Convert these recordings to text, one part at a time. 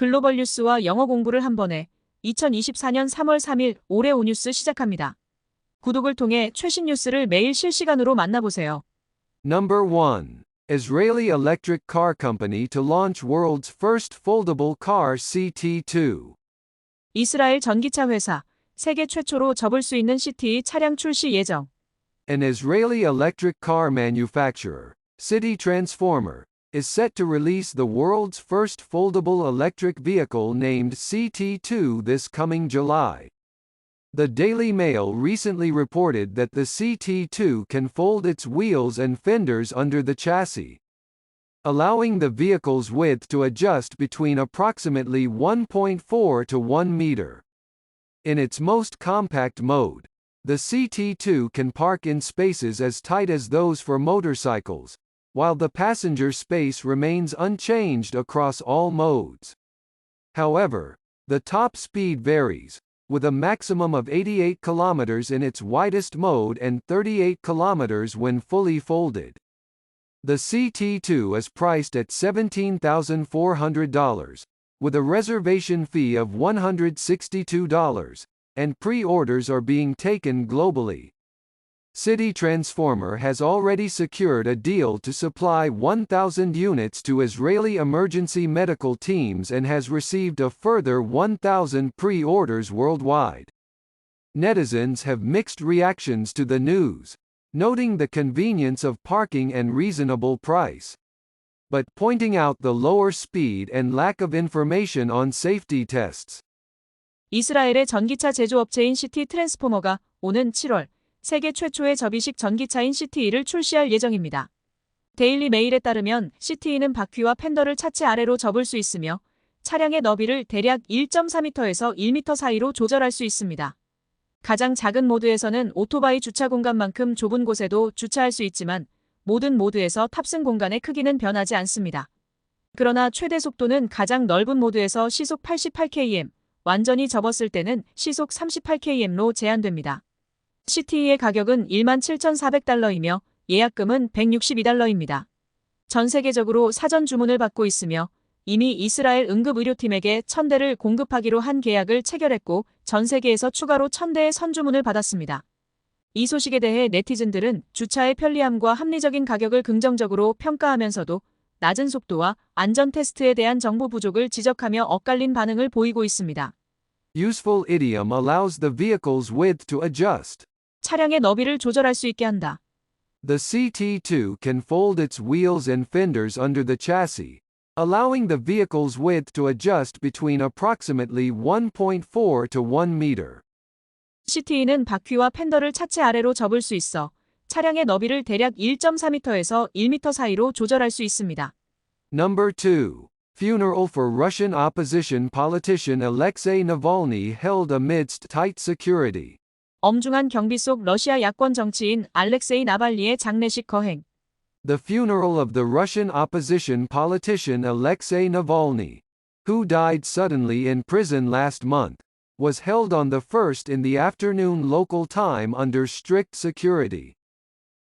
글로벌 뉴스와 영어 공부를 한 번에 2024년 3월 3일 올해 오뉴스 시작합니다. 구독을 통해 최신 뉴스를 매일 실시간으로 만나보세요. Number 1. Israeli electric car company to launch world's first foldable car CT2. 이스라엘 전기차 회사, 세계 최초로 접을 수 있는 CT 차량 출시 예정. An Israeli electric car manufacturer, City Transformer, is set to release the world's first foldable electric vehicle named CT2 this coming July. The Daily Mail recently reported that the CT2 can fold its wheels and fenders under the chassis, allowing the vehicle's width to adjust between approximately 1.4 to 1 meter. In its most compact mode, the CT2 can park in spaces as tight as those for motorcycles, while the passenger space remains unchanged across all modes. However, the top speed varies, with a maximum of 88 km in its widest mode and 38 km when fully folded. The CT2 is priced at $17,400, with a reservation fee of $162, and pre-orders are being taken globally. City Transformer has already secured a deal to supply 1,000 units to Israeli emergency medical teams and has received a further 1,000 pre-orders worldwide. Netizens have mixed reactions to the news, noting the convenience of parking and reasonable price, but pointing out the lower speed and lack of information on safety tests. 이스라엘의 전기차 제조업체인 시티 트랜스포머가 오는 7월 세계 최초의 접이식 전기차인 CT2를 출시할 예정입니다. 데일리 메일에 따르면 CT2는 바퀴와 팬더를 차체 아래로 접을 수 있으며 차량의 너비를 대략 1.4m에서 1m 사이로 조절할 수 있습니다. 가장 작은 모드에서는 오토바이 주차 공간만큼 좁은 곳에도 주차할 수 있지만 모든 모드에서 탑승 공간의 크기는 변하지 않습니다. 그러나 최대 속도는 가장 넓은 모드에서 시속 88km, 완전히 접었을 때는 시속 38km로 제한됩니다. CT2의 가격은 17,400달러이며 예약금은 $162입니다. 전 세계적으로 사전 주문을 받고 있으며 이미 이스라엘 응급의료팀에게 1,000대를 공급하기로 한 계약을 체결했고 전 세계에서 추가로 1,000대의 선주문을 받았습니다. 이 소식에 대해 네티즌들은 주차의 편리함과 합리적인 가격을 긍정적으로 평가하면서도 낮은 속도와 안전 테스트에 대한 정보 부족을 지적하며 엇갈린 반응을 보이고 있습니다. Useful idiom allows the vehicle's width to adjust. 차량의 너비를 조절할 수 있게 한다. The CT2 can fold its wheels and fenders under the chassis, allowing the vehicle's width to adjust between approximately 1.4 to 1 meter. CT2는 바퀴와 팬더를 차체 아래로 접을 수 있어 차량의 너비를 대략 1.4m에서 1m 사이로 조절할 수 있습니다. Number 2. Funeral for Russian opposition politician Alexei Navalny held amidst tight security. 엄중한 경비 속 러시아 야권 정치인 알렉세이 나발니의 장례식 거행. The funeral of the Russian opposition politician Alexei Navalny, who died suddenly in prison last month, was held on the 1st in the afternoon local time under strict security.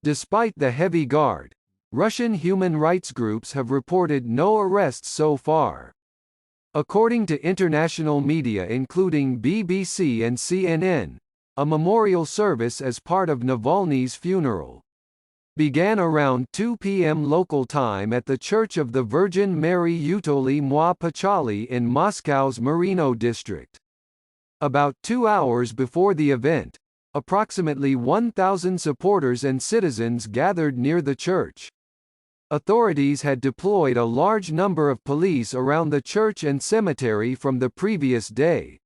Despite the heavy guard, Russian human rights groups have reported no arrests so far. According to international media including BBC and CNN, a memorial service as part of Navalny's funeral began around 2 p.m. local time at the Church of the Virgin Mary Utoli Moi Pachali in Moscow's Marino district. About 2 hours before the event, approximately 1,000 supporters and citizens gathered near the church. Authorities had deployed a large number of police around the church and cemetery from the previous day.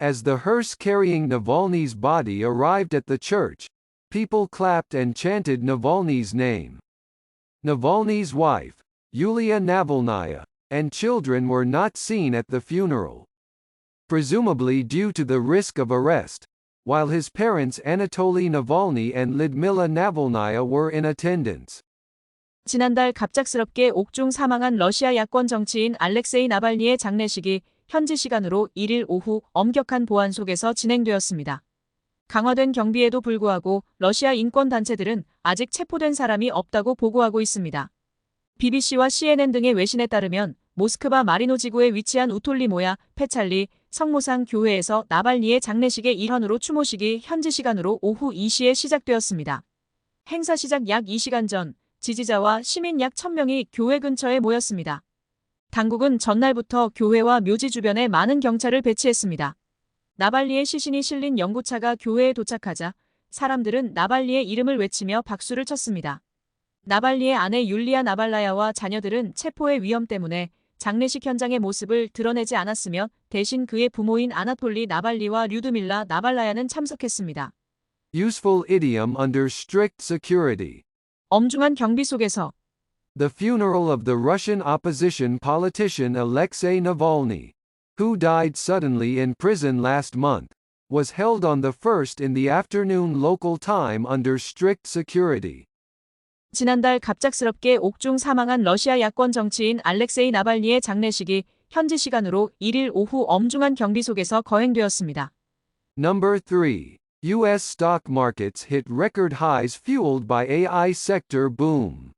As the hearse carrying Navalny's body arrived at the church, people clapped and chanted Navalny's name. Navalny's wife, Yulia Navalnaya, and children were not seen at the funeral, presumably due to the risk of arrest, while his parents Anatoly Navalny and Lyudmila Navalnaya were in attendance. 지난달 갑작스럽게 옥중 사망한 러시아 야권 정치인 알렉세이 나발니의 장례식이 현지 시간으로 1일 오후 엄격한 보안 속에서 진행되었습니다. 강화된 경비에도 불구하고 러시아 인권단체들은 아직 체포된 사람이 없다고 보고하고 있습니다. BBC와 CNN 등의 외신에 따르면 모스크바 마리노 지구에 위치한 우톨리모야 페찰리 성모상 교회에서 나발니의 장례식의 일환으로 추모식이 현지 시간으로 오후 2시에 시작되었습니다. 행사 시작 약 2시간 전 지지자와 시민 약 1000명이 교회 근처에 모였습니다. 당국은 전날부터 교회와 묘지 주변에 많은 경찰을 배치했습니다. 나발니의 시신이 실린 연구차가 교회에 도착하자 사람들은 나발니의 이름을 외치며 박수를 쳤습니다. 나발니의 아내 율리아 나발라야와 자녀들은 체포의 위험 때문에 장례식 현장의 모습을 드러내지 않았으며 대신 그의 부모인 아나톨리 나발리와 류드밀라 나발라야는 참석했습니다. Useful idiom under strict security. 엄중한 경비 속에서 The funeral of the Russian opposition politician Alexei Navalny, who died suddenly in prison last month, was held on the 1st in the afternoon local time under strict security. 지난달 갑작스럽게 옥중 사망한 러시아 야권 정치인 알렉세이 나발니의 장례식이 현지 시간으로 1일 오후 엄중한 경비 속에서 거행되었습니다. Number 3. U.S. stock markets hit record highs fueled by AI sector boom.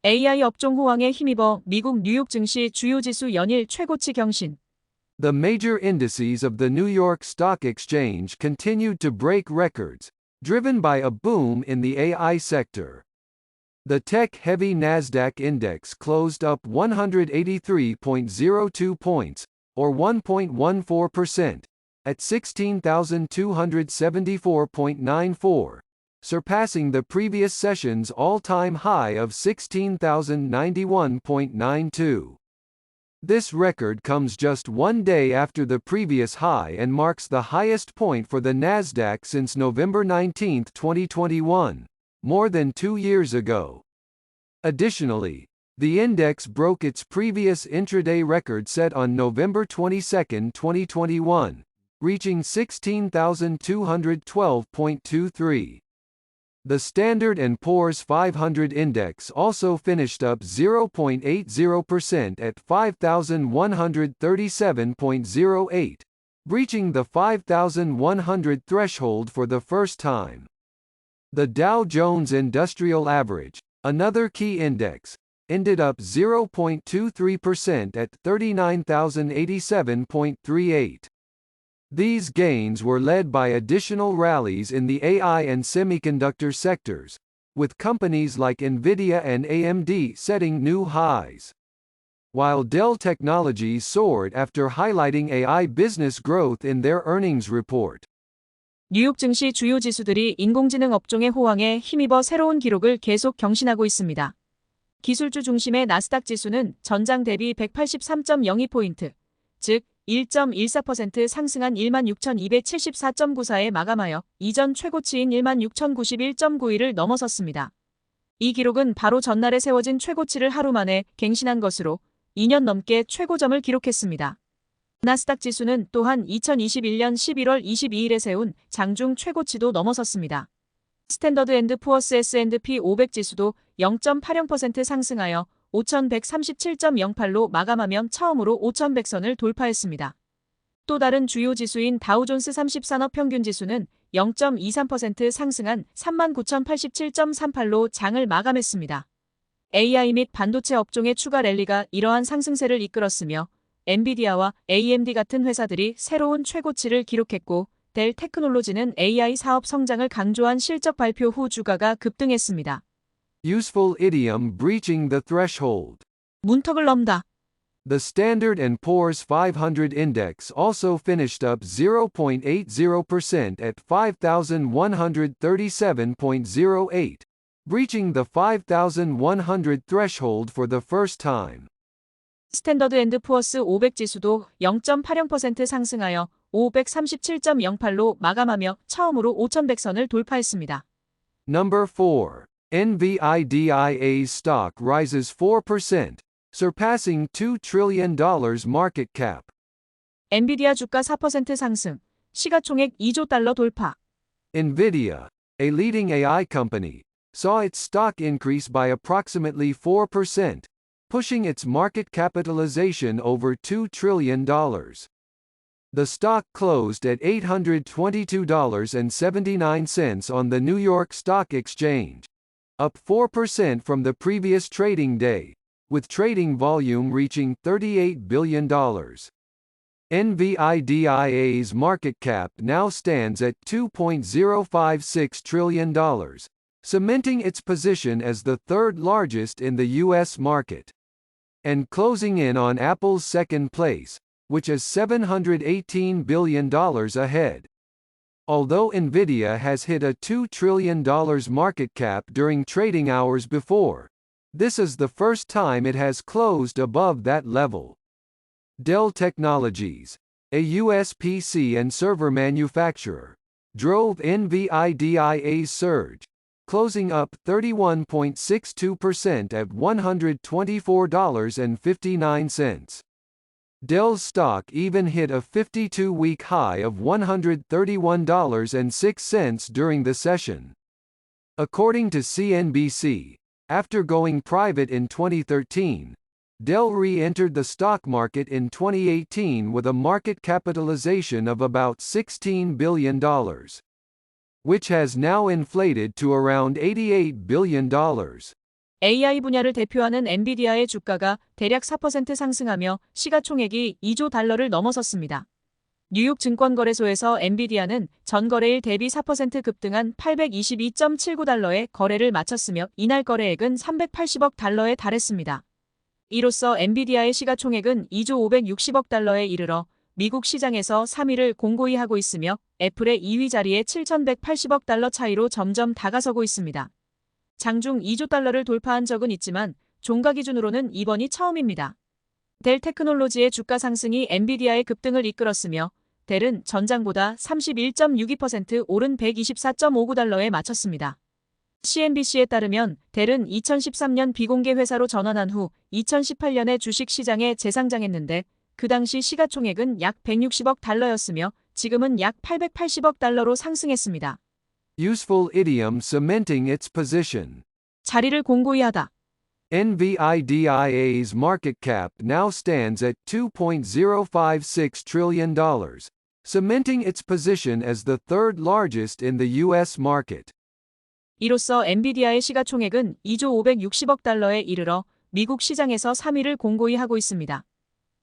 AI 업종 호황에 힘입어 미국 뉴욕증시 주요 지수 연일 최고치 경신. The major indices of the New York Stock Exchange continued to break records, driven by a boom in the AI sector. The tech-heavy Nasdaq index closed up 183.02 points, or 1.14%, at 16,274.94, surpassing the previous session's all-time high of 16,091.92. This record comes just one day after the previous high and marks the highest point for the Nasdaq since November 19, 2021. More than 2 years ago. Additionally, the index broke its previous intraday record set on November 22, 2021, reaching 16,212.23. The Standard & Poor's 500 index also finished up 0.80% at 5,137.08, breaching the 5,100 threshold for the first time. The Dow Jones Industrial Average, another key index, ended up 0.23% at 39,087.38. These gains were led by additional rallies in the AI and semiconductor sectors, with companies like NVIDIA and AMD setting new highs. While Dell Technologies soared after highlighting AI business growth in their earnings report. 뉴욕 증시 주요 지수들이 인공지능 업종의 호황에 힘입어 새로운 기록을 계속 경신하고 있습니다. 기술주 중심의 나스닥 지수는 전장 대비 183.02포인트, 즉 1.14% 상승한 16,274.94에 마감하여 이전 최고치인 16,091.91을 넘어섰습니다. 이 기록은 바로 전날에 세워진 최고치를 하루 만에 갱신한 것으로 2년 넘게 최고점을 기록했습니다. 나스닥 지수는 또한 2021년 11월 22일에 세운 장중 최고치도 넘어섰습니다. 스탠더드 앤드 푸어스 S&P 500 지수도 0.80% 상승하여 5,137.08로 마감하며 처음으로 5,100선을 돌파했습니다. 또 다른 주요 지수인 다우존스 30산업 평균 지수는 0.23% 상승한 39,087.38로 장을 마감했습니다. AI 및 반도체 업종의 추가 랠리가 이러한 상승세를 이끌었으며 엔비디아와 AMD 같은 회사들이 새로운 최고치를 기록했고 델 테크놀로지는 AI 사업 성장을 강조한 실적 발표 후 주가가 급등했습니다. Useful idiom breaching the threshold. 문턱을 넘다. The Standard & Poor's 500 index also finished up 0.80% at 5,137.08, breaching the 5,100 threshold for the first time. 스탠더드 앤드 푸어스 500 지수도 0.80% 상승하여 537.08로 마감하며 처음으로 5,100선을 돌파했습니다. Number 4. NVIDIA's stock rises 4%, surpassing $2 trillion market cap. 엔비디아 주가 4% 상승, 시가총액 2조 달러 돌파. NVIDIA, a leading AI company, saw its stock increase by approximately 4%, pushing its market capitalization over $2 trillion. The stock closed at $822.79 on the New York Stock Exchange, up 4% from the previous trading day, with trading volume reaching $38 billion. NVIDIA's market cap now stands at $2.056 trillion, cementing its position as the third largest in the U.S. market, and closing in on Apple's second place, which is $718 billion ahead. Although NVIDIA has hit a $2 trillion market cap during trading hours before, this is the first time it has closed above that level. Dell Technologies, a US PC and server manufacturer, drove NVIDIA's surge, closing up 31.62% at $124.59. Dell's stock even hit a 52-week high of $131.06 during the session. According to CNBC, after going private in 2013, Dell re-entered the stock market in 2018 with a market capitalization of about $16 billion, which has now inflated to around $88 billion. AI 분야를 대표하는 엔비디아의 주가가 대략 4% 상승하며 시가총액이 2조 달러를 넘어섰습니다. 뉴욕 증권거래소에서 엔비디아는 전 거래일 대비 4% 급등한 822.79달러에 거래를 마쳤으며 이날 거래액은 380억 달러에 달했습니다. 이로써 엔비디아의 시가총액은 2조 560억 달러에 이르러 미국 시장에서 3위를 공고히 하고 있으며 애플의 2위 자리에 7,180억 달러 차이로 점점 다가서고 있습니다. 장중 2조 달러를 돌파한 적은 있지만 종가 기준으로는 이번이 처음입니다. 델 테크놀로지의 주가 상승이 엔비디아의 급등을 이끌었으며 델은 전장보다 31.62% 오른 124.59달러에 마쳤습니다. CNBC에 따르면 델은 2013년 비공개 회사로 전환한 후 2018년에 주식시장에 재상장했는데 그 당시 시가총액은 약 160억 달러였으며 지금은 약 880억 달러로 상승했습니다. Useful idiom cementing its position. 자리를 공고히 하다. NVIDIA's market cap now stands at $2.056 trillion, cementing its position as the third largest in the U.S. market. 이로써 엔비디아의 시가총액은 2조 560억 달러에 이르러 미국 시장에서 3위를 공고히 하고 있습니다.